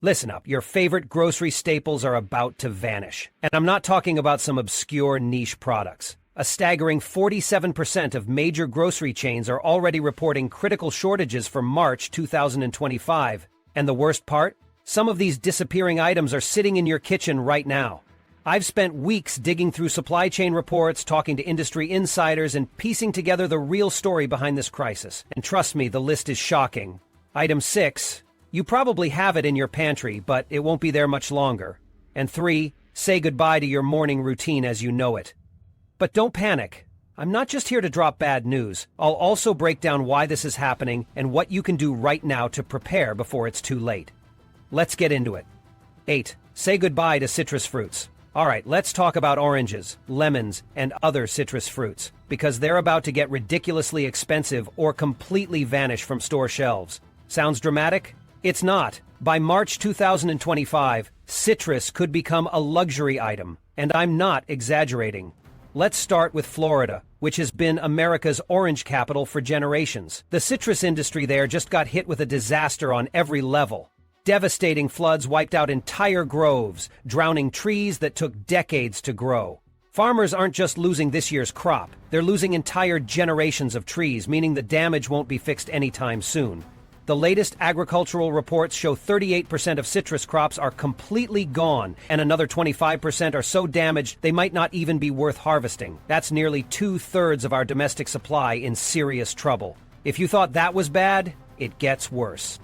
Listen up, your favorite grocery staples are about to vanish. And I'm not talking about some obscure niche products. A staggering 47% of major grocery chains are already reporting critical shortages for March 2025. And the worst part? Some of these disappearing items are sitting in your kitchen right now. I've spent weeks digging through supply chain reports, talking to industry insiders, and piecing together the real story behind this crisis. And trust me, the list is shocking. Item 6. You probably have it in your pantry, but it won't be there much longer. And 3, say goodbye to your morning routine as you know it. But don't panic. I'm not just here to drop bad news. I'll also break down why this is happening and what you can do right now to prepare before it's too late. Let's get into it. 8, say goodbye to citrus fruits. All right, let's talk about oranges, lemons, and other citrus fruits, because they're about to get ridiculously expensive or completely vanish from store shelves. Sounds dramatic? It's not. By March 2025, citrus could become a luxury item, and I'm not exaggerating. Let's start with Florida, which has been America's orange capital for generations. The citrus industry there just got hit with a disaster on every level. Devastating floods wiped out entire groves, drowning trees that took decades to grow. Farmers aren't just losing this year's crop, they're losing entire generations of trees, meaning the damage won't be fixed anytime soon. The latest agricultural reports show 38% of citrus crops are completely gone, and another 25% are so damaged they might not even be worth harvesting. That's nearly 2/3 of our domestic supply in serious trouble. If you thought that was bad, it gets worse.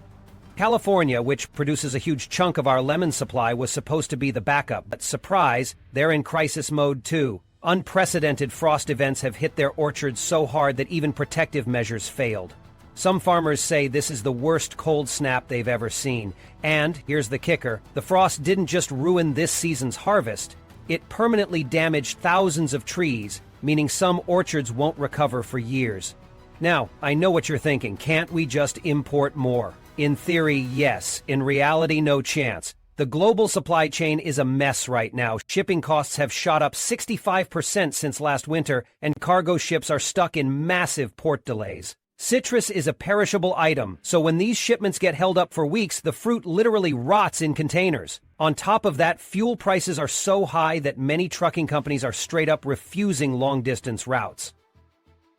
California, which produces a huge chunk of our lemon supply, was supposed to be the backup, but surprise, they're in crisis mode too. Unprecedented frost events have hit their orchards so hard that even protective measures failed. Some farmers say this is the worst cold snap they've ever seen. And, here's the kicker, the frost didn't just ruin this season's harvest, it permanently damaged thousands of trees, meaning some orchards won't recover for years. Now, I know what you're thinking, can't we just import more? In theory, yes. In reality, no chance. The global supply chain is a mess right now. Shipping costs have shot up 65% since last winter, and cargo ships are stuck in massive port delays. Citrus is a perishable item, so when these shipments get held up for weeks, the fruit literally rots in containers. On top of that, fuel prices are so high that many trucking companies are straight up refusing long-distance routes.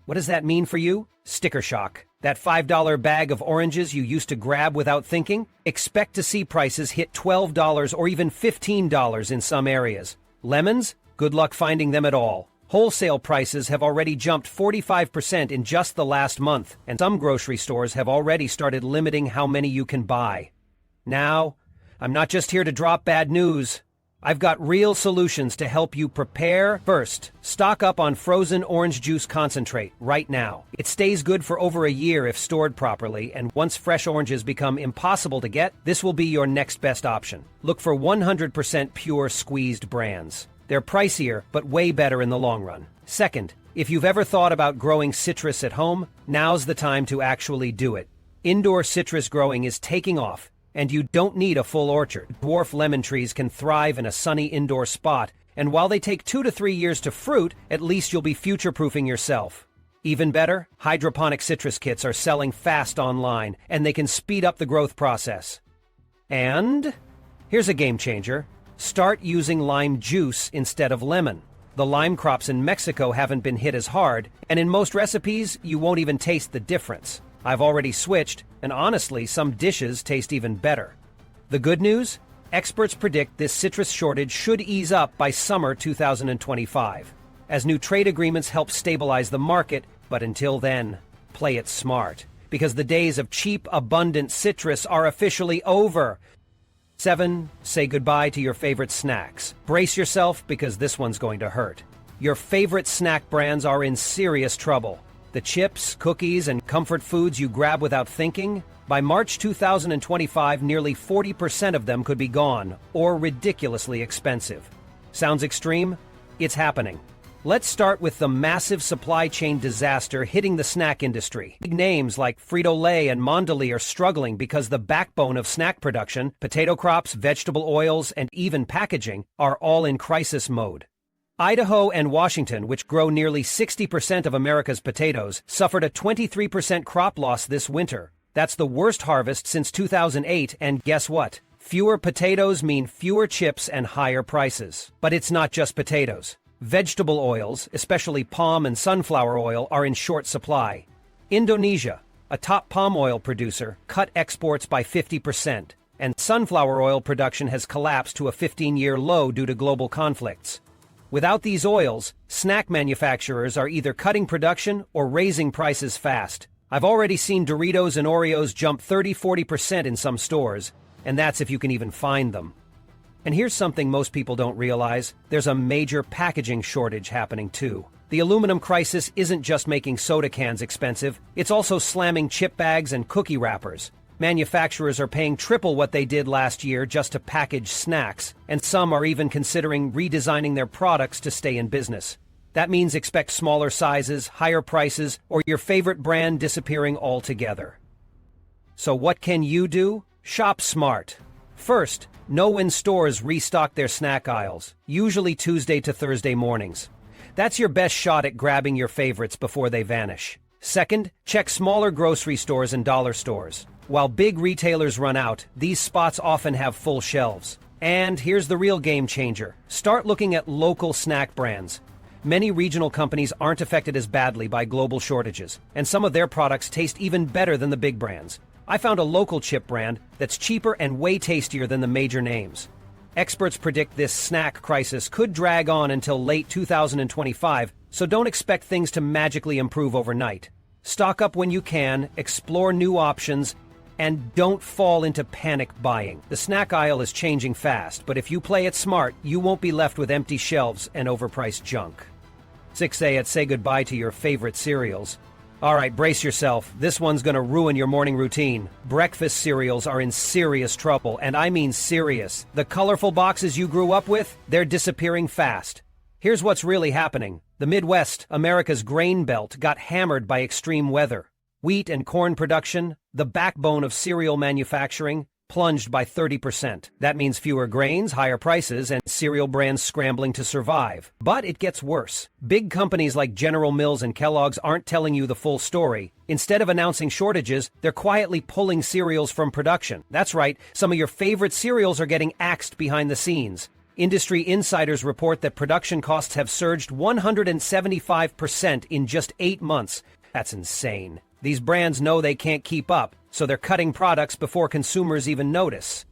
What does that mean for you? Sticker shock. That $5 bag of oranges you used to grab without thinking? Expect to see prices hit $12 or even $15 in some areas. Lemons? Good luck finding them at all. Wholesale prices have already jumped 45% in just the last month, and some grocery stores have already started limiting how many you can buy. Now, I'm not just here to drop bad news. I've got real solutions to help you prepare. First, stock up on frozen orange juice concentrate right now. It stays good for over a year if stored properly, and once fresh oranges become impossible to get, this will be your next best option. Look for 100% pure squeezed brands. They're pricier, but way better in the long run. Second, if you've ever thought about growing citrus at home, now's the time to actually do it. Indoor citrus growing is taking off, and you don't need a full orchard. Dwarf lemon trees can thrive in a sunny indoor spot, and while they take 2 to 3 years to fruit, at least you'll be future-proofing yourself. Even better, hydroponic citrus kits are selling fast online, and they can speed up the growth process. And here's a game changer. Start using lime juice instead of lemon. The lime crops in Mexico haven't been hit as hard, and in most recipes, you won't even taste the difference. I've already switched, and honestly, some dishes taste even better. The good news? Experts predict this citrus shortage should ease up by summer 2025, as new trade agreements help stabilize the market, but until then, play it smart, because the days of cheap, abundant citrus are officially over. 7, say goodbye to your favorite snacks. Brace yourself because this one's going to hurt. Your favorite snack brands are in serious trouble. The chips, cookies, and comfort foods you grab without thinking? By March 2025, nearly 40% of them could be gone, or ridiculously expensive. Sounds extreme? It's happening. Let's start with the massive supply chain disaster hitting the snack industry. Big names like Frito-Lay and Mondelez are struggling because the backbone of snack production, potato crops, vegetable oils, and even packaging, are all in crisis mode. Idaho and Washington, which grow nearly 60% of America's potatoes, suffered a 23% crop loss this winter. That's the worst harvest since 2008, and guess what? Fewer potatoes mean fewer chips and higher prices. But it's not just potatoes. Vegetable oils, especially palm and sunflower oil, are in short supply. Indonesia, a top palm oil producer, cut exports by 50%, and sunflower oil production has collapsed to a 15-year low due to global conflicts. Without these oils, snack manufacturers are either cutting production or raising prices fast. I've already seen Doritos and Oreos jump 30–40% in some stores, and that's if you can even find them. And here's something most people don't realize. There's a major packaging shortage happening too. The aluminum crisis isn't just making soda cans expensive, it's also slamming chip bags and cookie wrappers. Manufacturers are paying triple what they did last year just to package snacks, and some are even considering redesigning their products to stay in business. That means expect smaller sizes, higher prices, or your favorite brand disappearing altogether. So what can you do? Shop smart. First, know when stores restock their snack aisles, usually Tuesday to Thursday mornings. That's your best shot at grabbing your favorites before they vanish. Second, check smaller grocery stores and dollar stores. While big retailers run out, these spots often have full shelves. And here's the real game changer. Start looking at local snack brands. Many regional companies aren't affected as badly by global shortages, and some of their products taste even better than the big brands. I found a local chip brand that's cheaper and way tastier than the major names. Experts predict this snack crisis could drag on until late 2025, so don't expect things to magically improve overnight. Stock up when you can, explore new options, and don't fall into panic buying. The snack aisle is changing fast, but if you play it smart, you won't be left with empty shelves and overpriced junk. 6A at say goodbye to your favorite cereals. All right, brace yourself. This one's gonna ruin your morning routine. Breakfast cereals are in serious trouble, and I mean serious. The colorful boxes you grew up with, they're disappearing fast. Here's what's really happening. The Midwest, America's grain belt, got hammered by extreme weather. Wheat and corn production, the backbone of cereal manufacturing, plunged by 30%. That means fewer grains, higher prices, and cereal brands scrambling to survive. But it gets worse. Big companies like General Mills and Kellogg's aren't telling you the full story. Instead of announcing shortages, they're quietly pulling cereals from production. That's right, some of your favorite cereals are getting axed behind the scenes. Industry insiders report that production costs have surged 175% in just 8 months. That's insane. These brands know they can't keep up, so they're cutting products before consumers even notice.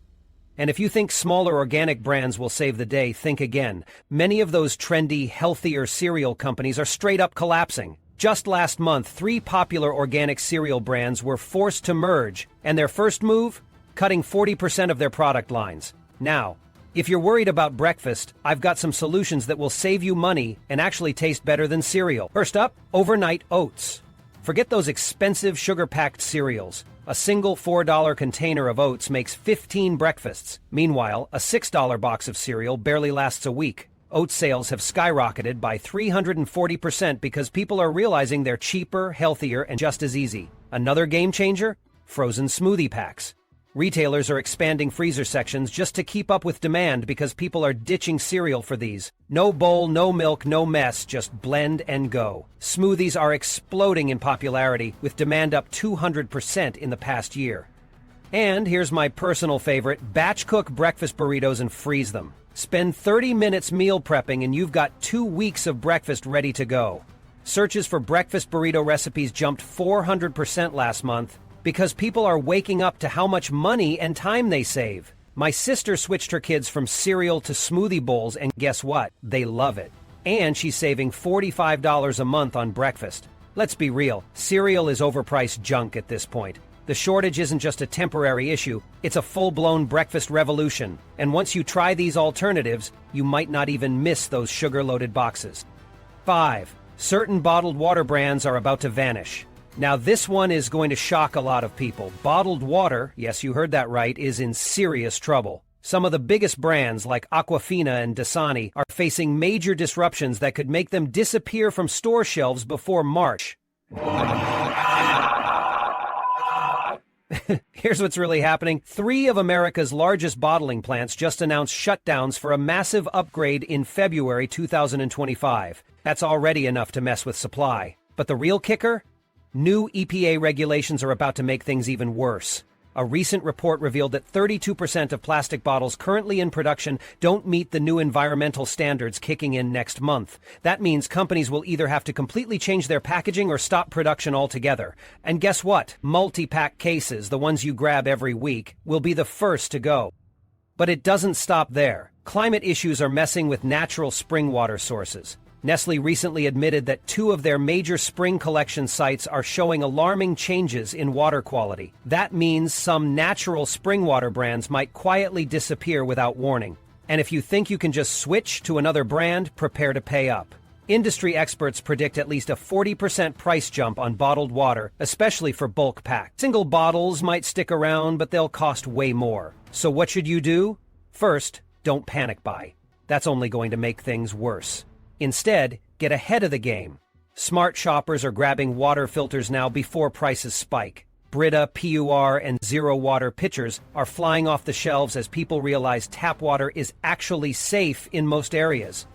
And if you think smaller organic brands will save the day, think again. Many of those trendy, healthier cereal companies are straight up collapsing. Just last month, 3 popular organic cereal brands were forced to merge, and their first move? Cutting 40% of their product lines. Now, if you're worried about breakfast, I've got some solutions that will save you money and actually taste better than cereal. First up, overnight oats. Forget those expensive sugar-packed cereals. A single $4 container of oats makes 15 breakfasts. Meanwhile, a $6 box of cereal barely lasts a week. Oat sales have skyrocketed by 340% because people are realizing they're cheaper, healthier, and just as easy. Another game changer? Frozen smoothie packs. Retailers are expanding freezer sections just to keep up with demand because people are ditching cereal for these. No bowl, no milk, no mess, just blend and go. Smoothies are exploding in popularity, with demand up 200% in the past year. And here's my personal favorite, batch cook breakfast burritos and freeze them. Spend 30 minutes meal prepping and you've got 2 weeks of breakfast ready to go. Searches for breakfast burrito recipes jumped 400% last month, because people are waking up to how much money and time they save. My sister switched her kids from cereal to smoothie bowls, and guess what? They love it. And she's saving $45 a month on breakfast. Let's be real, cereal is overpriced junk at this point. The shortage isn't just a temporary issue, it's a full-blown breakfast revolution. And once you try these alternatives, you might not even miss those sugar-loaded boxes. 5. Certain bottled water brands are about to vanish. Now this one is going to shock a lot of people. Bottled water, yes you heard that right, is in serious trouble. Some of the biggest brands like Aquafina and Dasani are facing major disruptions that could make them disappear from store shelves before March. Here's what's really happening. 3 of America's largest bottling plants just announced shutdowns for a massive upgrade in February 2025. That's already enough to mess with supply. But the real kicker? New EPA regulations are about to make things even worse. A recent report revealed that 32% of plastic bottles currently in production don't meet the new environmental standards kicking in next month. That means companies will either have to completely change their packaging or stop production altogether. And guess what? Multi-pack cases, the ones you grab every week, will be the first to go. But it doesn't stop there. Climate issues are messing with natural spring water sources. Nestle recently admitted that 2 of their major spring collection sites are showing alarming changes in water quality. That means some natural spring water brands might quietly disappear without warning. And if you think you can just switch to another brand, prepare to pay up. Industry experts predict at least a 40% price jump on bottled water, especially for bulk packs. Single bottles might stick around, but they'll cost way more. So what should you do? First, don't panic buy. That's only going to make things worse. Instead, get ahead of the game. Smart shoppers are grabbing water filters now before prices spike. Brita, PUR, and Zero Water pitchers are flying off the shelves as people realize tap water is actually safe in most areas.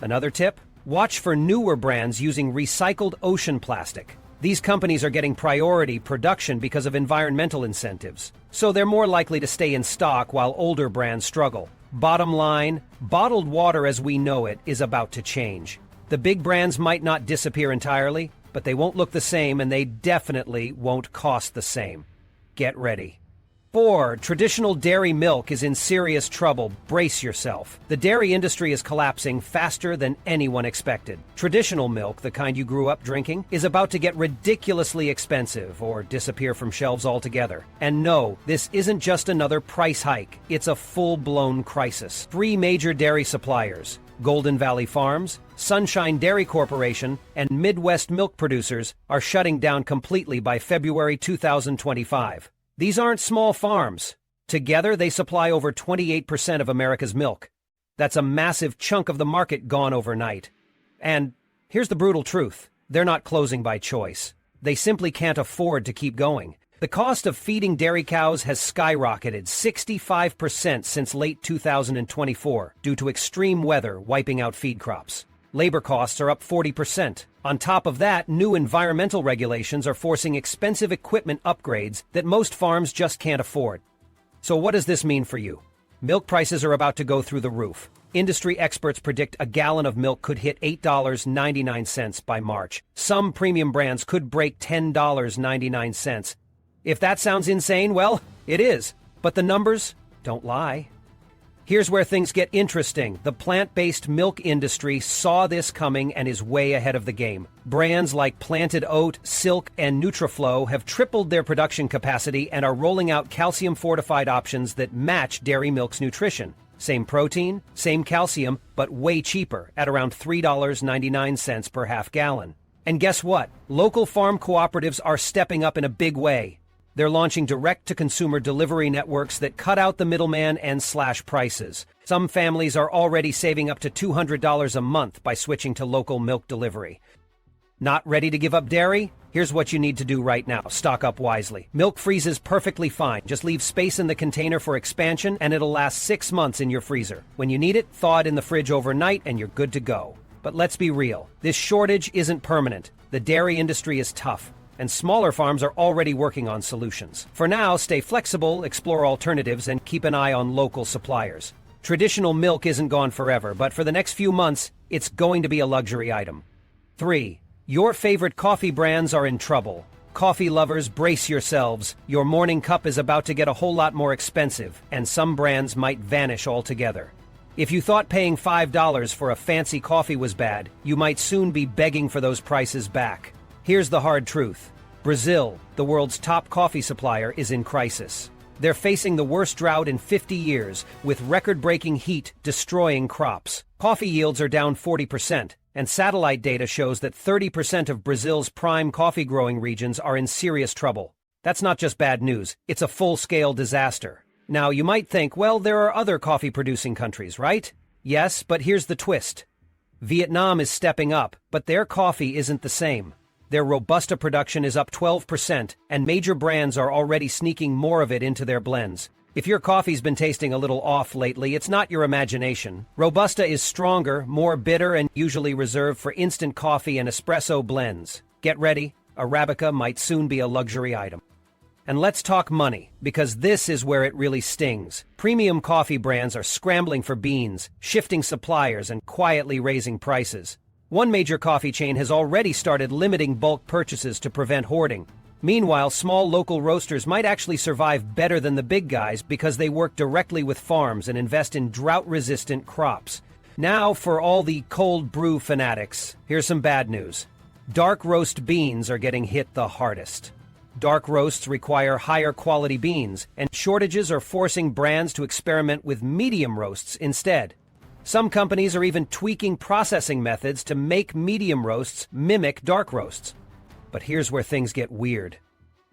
Another tip? Watch for newer brands using recycled ocean plastic. These companies are getting priority production because of environmental incentives, so they're more likely to stay in stock while older brands struggle. Bottom line, bottled water as we know it is about to change. The big brands might not disappear entirely, but they won't look the same and they definitely won't cost the same. Get ready. 4. Traditional dairy milk is in serious trouble. Brace yourself. The dairy industry is collapsing faster than anyone expected. Traditional milk, the kind you grew up drinking, is about to get ridiculously expensive or disappear from shelves altogether. And no, this isn't just another price hike. It's a full-blown crisis. 3 major dairy suppliers, Golden Valley Farms, Sunshine Dairy Corporation, and Midwest Milk Producers, are shutting down completely by February 2025. These aren't small farms. Together, they supply over 28% of America's milk. That's a massive chunk of the market gone overnight. And here's the brutal truth. They're not closing by choice. They simply can't afford to keep going. The cost of feeding dairy cows has skyrocketed 65% since late 2024 due to extreme weather wiping out feed crops. Labor costs are up 40%. On top of that, new environmental regulations are forcing expensive equipment upgrades that most farms just can't afford. So what does this mean for you? Milk prices are about to go through the roof. Industry experts predict a gallon of milk could hit $8.99 by March. Some premium brands could break $10.99. If that sounds insane, well, it is. But the numbers don't lie. Here's where things get interesting. The plant-based milk industry saw this coming and is way ahead of the game. Brands like Planted Oat, Silk, and Nutraflow have tripled their production capacity and are rolling out calcium-fortified options that match dairy milk's nutrition. Same protein, same calcium, but way cheaper at around $3.99 per half gallon. And guess what? Local farm cooperatives are stepping up in a big way. They're launching direct-to-consumer delivery networks that cut out the middleman and slash prices. Some families are already saving up to $200 a month by switching to local milk delivery. Not ready to give up dairy? Here's what you need to do right now. Stock up wisely. Milk freezes perfectly fine. Just leave space in the container for expansion and it'll last 6 months in your freezer. When you need it, thaw it in the fridge overnight and you're good to go. But let's be real. This shortage isn't permanent. The dairy industry is tough, and smaller farms are already working on solutions. For now, stay flexible, explore alternatives, and keep an eye on local suppliers. Traditional milk isn't gone forever, but for the next few months, it's going to be a luxury item. 3. Your favorite coffee brands are in trouble. Coffee lovers, brace yourselves. Your morning cup is about to get a whole lot more expensive, and some brands might vanish altogether. If you thought paying $5 for a fancy coffee was bad, you might soon be begging for those prices back. Here's the hard truth. Brazil, the world's top coffee supplier, is in crisis. They're facing the worst drought in 50 years, with record-breaking heat destroying crops. Coffee yields are down 40%, and satellite data shows that 30% of Brazil's prime coffee-growing regions are in serious trouble. That's not just bad news, it's a full-scale disaster. Now, you might think, well, there are other coffee-producing countries, right? Yes, but here's the twist. Vietnam is stepping up, but their coffee isn't the same. Their Robusta production is up 12%, and major brands are already sneaking more of it into their blends. If your coffee's been tasting a little off lately, it's not your imagination. Robusta is stronger, more bitter, and usually reserved for instant coffee and espresso blends. Get ready, Arabica might soon be a luxury item. And let's talk money, because this is where it really stings. Premium coffee brands are scrambling for beans, shifting suppliers, and quietly raising prices. One major coffee chain has already started limiting bulk purchases to prevent hoarding. Meanwhile, small local roasters might actually survive better than the big guys because they work directly with farms and invest in drought-resistant crops. Now, for all the cold brew fanatics, here's some bad news. Dark roast beans are getting hit the hardest. Dark roasts require higher quality beans, and shortages are forcing brands to experiment with medium roasts instead. Some companies are even tweaking processing methods to make medium roasts mimic dark roasts. But here's where things get weird.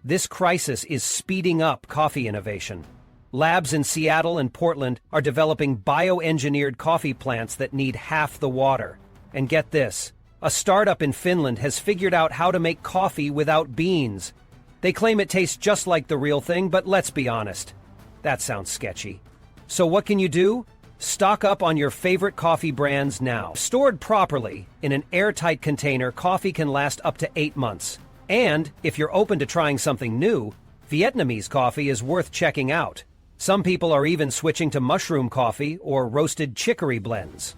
This crisis is speeding up coffee innovation. Labs in Seattle and Portland are developing bioengineered coffee plants that need half the water. And get this, a startup in Finland has figured out how to make coffee without beans. They claim it tastes just like the real thing, but let's be honest. That sounds sketchy. So what can you do? Stock up on your favorite coffee brands now. Stored properly, in an airtight container, coffee can last up to 8 months. And, if you're open to trying something new, Vietnamese coffee is worth checking out. Some people are even switching to mushroom coffee or roasted chicory blends.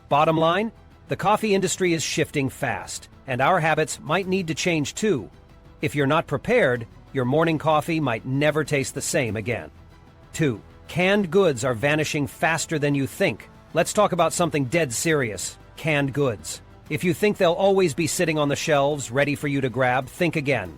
Bottom line, the coffee industry is shifting fast, and our habits might need to change too. If you're not prepared, your morning coffee might never taste the same again. 2. Canned goods are vanishing faster than you think. Let's talk about something dead serious: canned goods. If you think they'll always be sitting on the shelves, ready for you to grab, think again.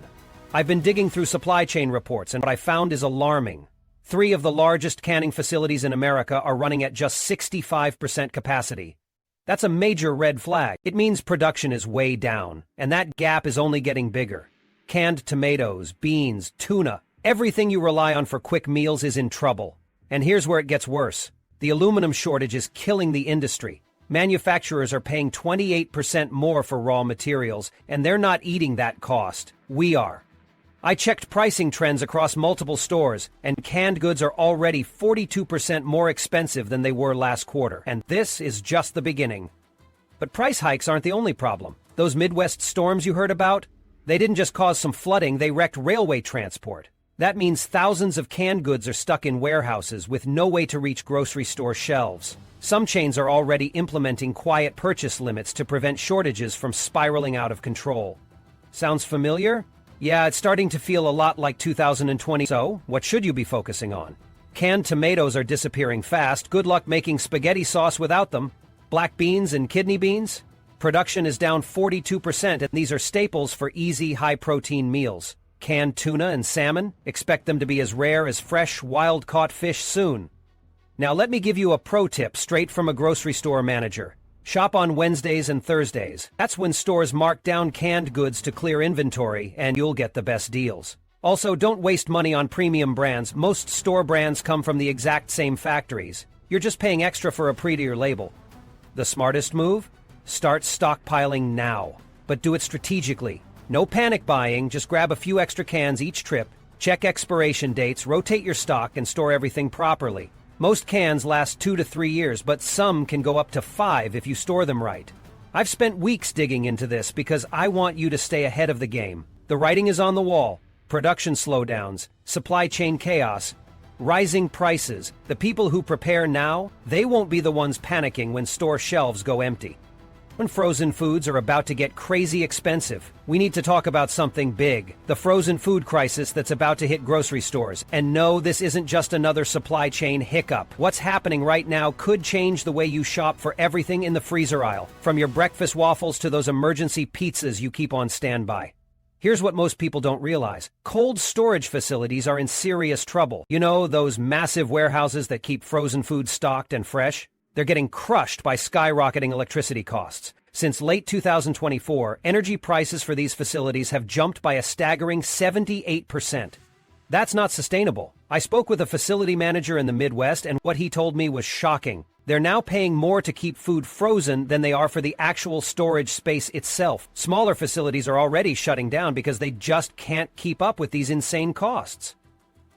I've been digging through supply chain reports, and what I found is alarming. 3 of the largest canning facilities in America are running at just 65% capacity. That's a major red flag. It means production is way down, and that gap is only getting bigger. Canned tomatoes, beans, tuna, everything you rely on for quick meals is in trouble. And here's where it gets worse. The aluminum shortage is killing the industry. Manufacturers are paying 28% more for raw materials, and they're not eating that cost. We are. I checked pricing trends across multiple stores, and canned goods are already 42% more expensive than they were last quarter. And this is just the beginning. But price hikes aren't the only problem. Those Midwest storms you heard about? They didn't just cause some flooding, they wrecked railway transport. That means thousands of canned goods are stuck in warehouses with no way to reach grocery store shelves. Some chains are already implementing quiet purchase limits to prevent shortages from spiraling out of control. Sounds familiar? Yeah, it's starting to feel a lot like 2020. So, what should you be focusing on? Canned tomatoes are disappearing fast. Good luck making spaghetti sauce without them. Black beans and kidney beans? Production is down 42%, and these are staples for easy, high-protein meals. Canned tuna and salmon? Expect them to be as rare as fresh, wild-caught fish soon. Now let me give you a pro tip straight from a grocery store manager. Shop on Wednesdays and Thursdays. That's when stores mark down canned goods to clear inventory, and you'll get the best deals. Also, don't waste money on premium brands. Most store brands come from the exact same factories. You're just paying extra for a prettier label. The smartest move? Start stockpiling now, but do it strategically. No panic buying, just grab a few extra cans each trip, check expiration dates, rotate your stock, and store everything properly. Most cans last 2 to 3 years, but some can go up to 5 if you store them right. I've spent weeks digging into this because I want you to stay ahead of the game. The writing is on the wall. Production slowdowns, supply chain chaos, rising prices. The people who prepare now, they won't be the ones panicking when store shelves go empty. When frozen foods are about to get crazy expensive, we need to talk about something big: the frozen food crisis that's about to hit grocery stores. And no, this isn't just another supply chain hiccup. What's happening right now could change the way you shop for everything in the freezer aisle, from your breakfast waffles to those emergency pizzas you keep on standby. Here's what most people don't realize. Cold storage facilities are in serious trouble. You know, those massive warehouses that keep frozen food stocked and fresh? They're getting crushed by skyrocketing electricity costs. Since late 2024, energy prices for these facilities have jumped by a staggering 78%. That's not sustainable. I spoke with a facility manager in the Midwest, and what he told me was shocking. They're now paying more to keep food frozen than they are for the actual storage space itself. Smaller facilities are already shutting down because they just can't keep up with these insane costs.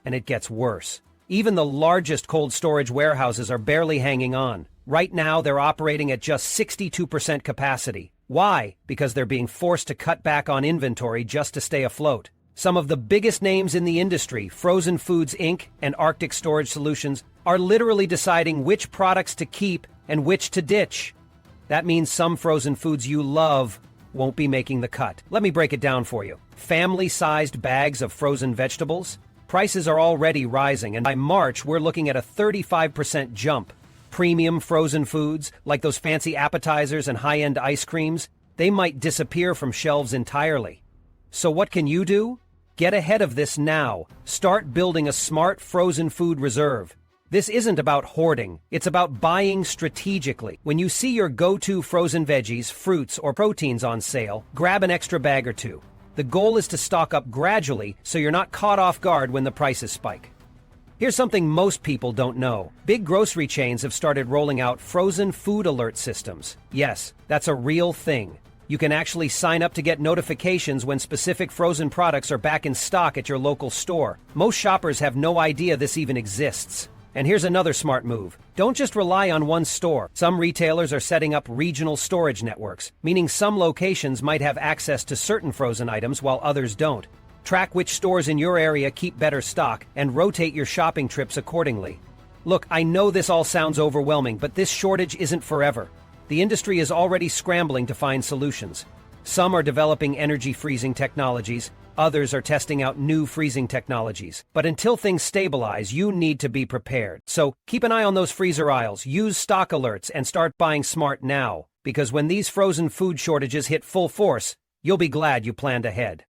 And it gets worse. Even the largest cold storage warehouses are barely hanging on. Right now, they're operating at just 62% capacity. Why? Because they're being forced to cut back on inventory just to stay afloat. Some of the biggest names in the industry, Frozen Foods Inc. and Arctic Storage Solutions, are literally deciding which products to keep and which to ditch. That means some frozen foods you love won't be making the cut. Let me break it down for you. Family-sized bags of frozen vegetables? Prices are already rising, and by March, we're looking at a 35% jump. Premium frozen foods, like those fancy appetizers and high-end ice creams, they might disappear from shelves entirely. So what can you do? Get ahead of this now. Start building a smart frozen food reserve. This isn't about hoarding, it's about buying strategically. When you see your go-to frozen veggies, fruits, or proteins on sale, grab an extra bag or two. The goal is to stock up gradually so you're not caught off guard when the prices spike. Here's something most people don't know. Big grocery chains have started rolling out frozen food alert systems. Yes, that's a real thing. You can actually sign up to get notifications when specific frozen products are back in stock at your local store. Most shoppers have no idea this even exists. And here's another smart move. Don't just rely on one store. Some retailers are setting up regional storage networks, meaning some locations might have access to certain frozen items while others don't. Track which stores in your area keep better stock and rotate your shopping trips accordingly. Look, I know this all sounds overwhelming, but this shortage isn't forever. The industry is already scrambling to find solutions. Some are developing energy freezing technologies, others are testing out new freezing technologies. But until things stabilize, you need to be prepared. So keep an eye on those freezer aisles, use stock alerts, and start buying smart now. Because when these frozen food shortages hit full force, you'll be glad you planned ahead.